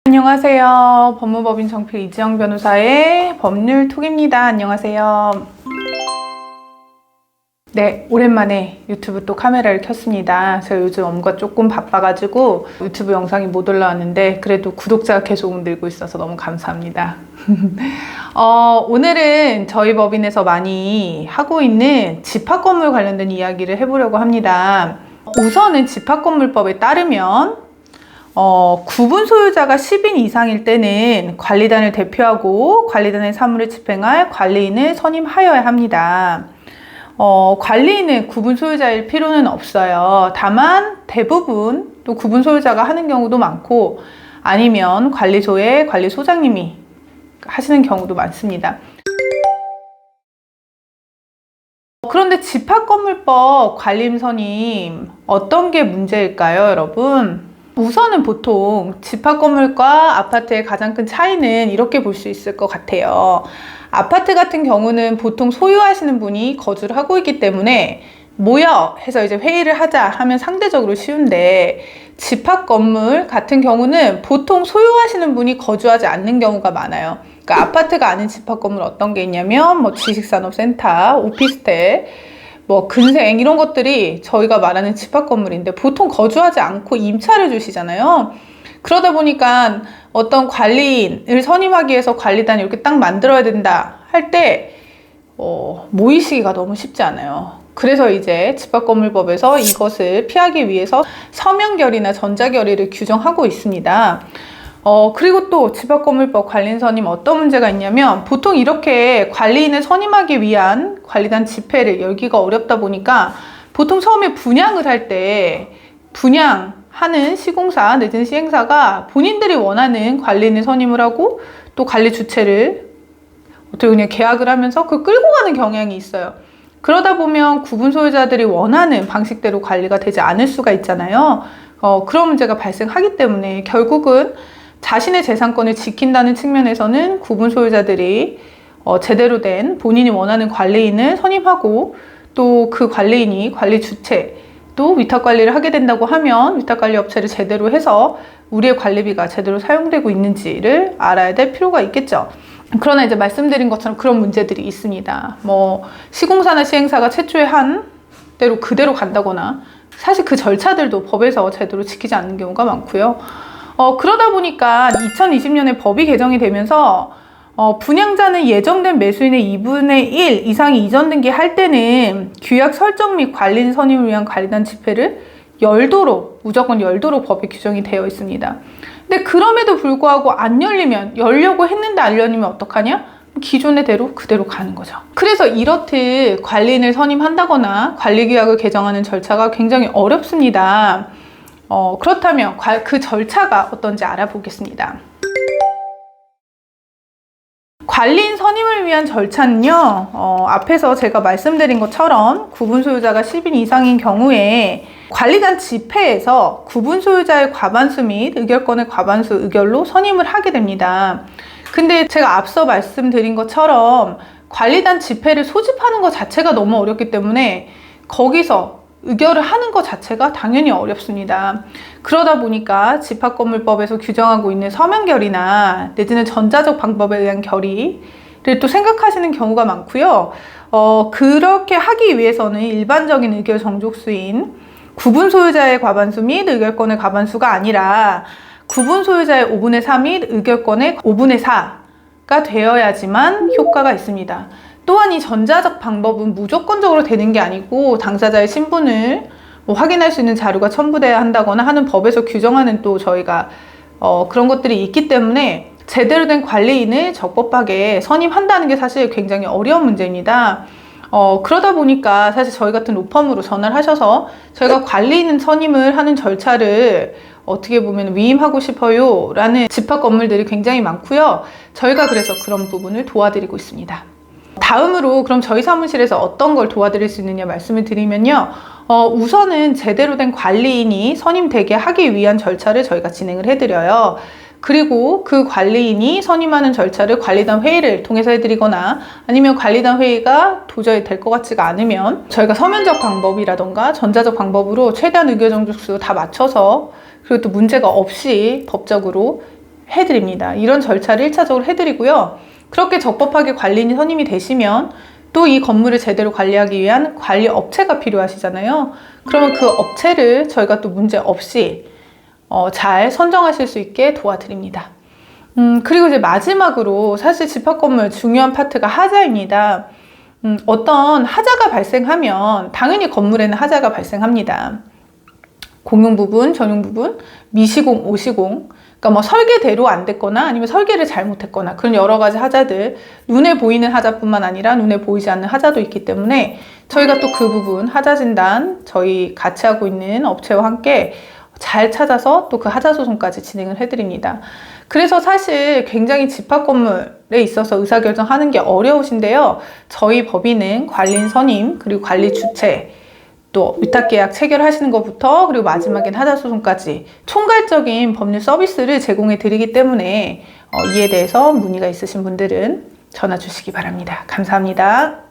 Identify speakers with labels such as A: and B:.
A: 안녕하세요. 법무법인 정필 이지영 변호사의 법률톡입니다. 안녕하세요. 네, 오랜만에 유튜브 또 카메라를 켰습니다. 제가 요즘 업무가 조금 바빠가지고 유튜브 영상이 못 올라왔는데 그래도 구독자가 계속 늘고 있어서 너무 감사합니다. 오늘은 저희 법인에서 많이 하고 있는 집합건물 관련된 이야기를 해보려고 합니다. 우선은 집합건물법에 따르면 구분 소유자가 10인 이상일 때는 관리단을 대표하고 관리단의 사무를 집행할 관리인을 선임하여야 합니다. 관리인은 구분 소유자일 필요는 없어요. 다만 대부분 또 구분 소유자가 하는 경우도 많고 아니면 관리소의 관리소장님이 하시는 경우도 많습니다. 그런데 집합건물법 관리인 선임 어떤 게 문제일까요, 여러분? 우선은 보통 집합건물과 아파트의 가장 큰 차이는 이렇게 볼 수 있을 것 같아요. 아파트 같은 경우는 보통 소유하시는 분이 거주를 하고 있기 때문에 모여 해서 이제 회의를 하자 하면 상대적으로 쉬운데 집합건물 같은 경우는 보통 소유하시는 분이 거주하지 않는 경우가 많아요. 그러니까 아파트가 아닌 집합건물 어떤 게 있냐면 뭐 지식산업센터, 오피스텔, 뭐 근생 이런 것들이 저희가 말하는 집합건물인데 보통 거주하지 않고 임차를 주시잖아요. 그러다 보니까 어떤 관리인을 선임하기 위해서 관리단 이렇게 딱 만들어야 된다 할 때 모이시기가 너무 쉽지 않아요. 그래서 이제 집합건물법에서 이것을 피하기 위해서 서명결의나 전자결의를 규정하고 있습니다. 그리고 또 집합건물법 관리인 선임 어떤 문제가 있냐면 보통 이렇게 관리인을 선임하기 위한 관리단 집회를 열기가 어렵다 보니까 보통 처음에 분양을 할 때 분양하는 시공사 내지는 시행사가 본인들이 원하는 관리인을 선임을 하고 또 관리 주체를 어떻게 그냥 계약을 하면서 그걸 끌고 가는 경향이 있어요. 그러다 보면 구분 소유자들이 원하는 방식대로 관리가 되지 않을 수가 있잖아요. 그런 문제가 발생하기 때문에 결국은 자신의 재산권을 지킨다는 측면에서는 구분 소유자들이 제대로 된 본인이 원하는 관리인을 선임하고 또 그 관리인이 관리 주체 또 위탁 관리를 하게 된다고 하면 위탁 관리 업체를 제대로 해서 우리의 관리비가 제대로 사용되고 있는지를 알아야 될 필요가 있겠죠. 그러나 이제 말씀드린 것처럼 그런 문제들이 있습니다. 뭐 시공사나 시행사가 최초에 한 대로 그대로 간다거나 사실 그 절차들도 법에서 제대로 지키지 않는 경우가 많고요. 그러다 보니까 2020년에 법이 개정이 되면서 분양자는 예정된 매수인의 2분의 1 이상이 이전 등기할 때는 규약 설정 및 관리인 선임을 위한 관리단 집회를 무조건 열도록 법에 규정이 되어 있습니다. 근데 그럼에도 불구하고 안 열리면 열려고 했는데 안 열리면 어떡하냐? 기존의 대로 그대로 가는 거죠. 그래서 이렇듯 관리인을 선임한다거나 관리규약을 개정하는 절차가 굉장히 어렵습니다. 그렇다면 그 절차가 어떤지 알아보겠습니다. 관리인 선임을 위한 절차는요, 앞에서 제가 말씀드린 것처럼 구분 소유자가 10인 이상인 경우에 관리단 집회에서 구분 소유자의 과반수 및 의결권의 과반수 의결로 선임을 하게 됩니다. 근데 제가 앞서 말씀드린 것처럼 관리단 집회를 소집하는 것 자체가 너무 어렵기 때문에 거기서 의결을 하는 것 자체가 당연히 어렵습니다. 그러다 보니까 집합건물법에서 규정하고 있는 서명결의나 내지는 전자적 방법에 의한 결의를 또 생각하시는 경우가 많고요. 그렇게 하기 위해서는 일반적인 의결 정족수인 구분 소유자의 과반수 및 의결권의 과반수가 아니라 구분 소유자의 5분의 3 및 의결권의 5분의 4가 되어야지만 효과가 있습니다. 또한 이 전자적 방법은 무조건적으로 되는 게 아니고 당사자의 신분을 확인할 수 있는 자료가 첨부돼야 한다거나 하는 법에서 규정하는 또 저희가 그런 것들이 있기 때문에 제대로 된 관리인을 적법하게 선임한다는 게 사실 굉장히 어려운 문제입니다. 그러다 보니까 사실 저희 같은 로펌으로 전화를 하셔서 저희가 관리인 선임을 하는 절차를 어떻게 보면 위임하고 싶어요 라는 집합건물들이 굉장히 많고요. 저희가 그래서 그런 부분을 도와드리고 있습니다. 다음으로 그럼 저희 사무실에서 어떤 걸 도와드릴 수 있느냐 말씀을 드리면요. 우선은 제대로 된 관리인이 선임되게 하기 위한 절차를 저희가 진행을 해드려요. 그리고 그 관리인이 선임하는 절차를 관리단 회의를 통해서 해드리거나 아니면 관리단 회의가 도저히 될 것 같지가 않으면 저희가 서면적 방법이라던가 전자적 방법으로 최대한 의결 정족수 다 맞춰서 그리고 또 문제가 없이 법적으로 해드립니다. 이런 절차를 1차적으로 해드리고요. 그렇게 적법하게 관리인 선임이 되시면 또 이 건물을 제대로 관리하기 위한 관리 업체가 필요하시잖아요. 그러면 그 업체를 저희가 또 문제 없이 잘 선정하실 수 있게 도와드립니다. 그리고 이제 마지막으로 사실 집합건물 중요한 파트가 하자입니다. 어떤 하자가 발생하면 당연히 건물에는 하자가 발생합니다. 공용 부분, 전용 부분, 미시공, 오시공. 그러니까 뭐 설계대로 안 됐거나 아니면 설계를 잘못했거나 그런 여러 가지 하자들, 눈에 보이는 하자뿐만 아니라 눈에 보이지 않는 하자도 있기 때문에 저희가 또 그 부분 하자 진단 저희 같이 하고 있는 업체와 함께 잘 찾아서 또 그 하자 소송까지 진행을 해드립니다. 그래서 사실 굉장히 집합 건물에 있어서 의사결정하는 게 어려우신데요. 저희 법인은 관리인 선임 그리고 관리 주체 또 위탁계약 체결하시는 것부터 그리고 마지막엔 하자소송까지 총괄적인 법률 서비스를 제공해 드리기 때문에 이에 대해서 문의가 있으신 분들은 전화 주시기 바랍니다. 감사합니다.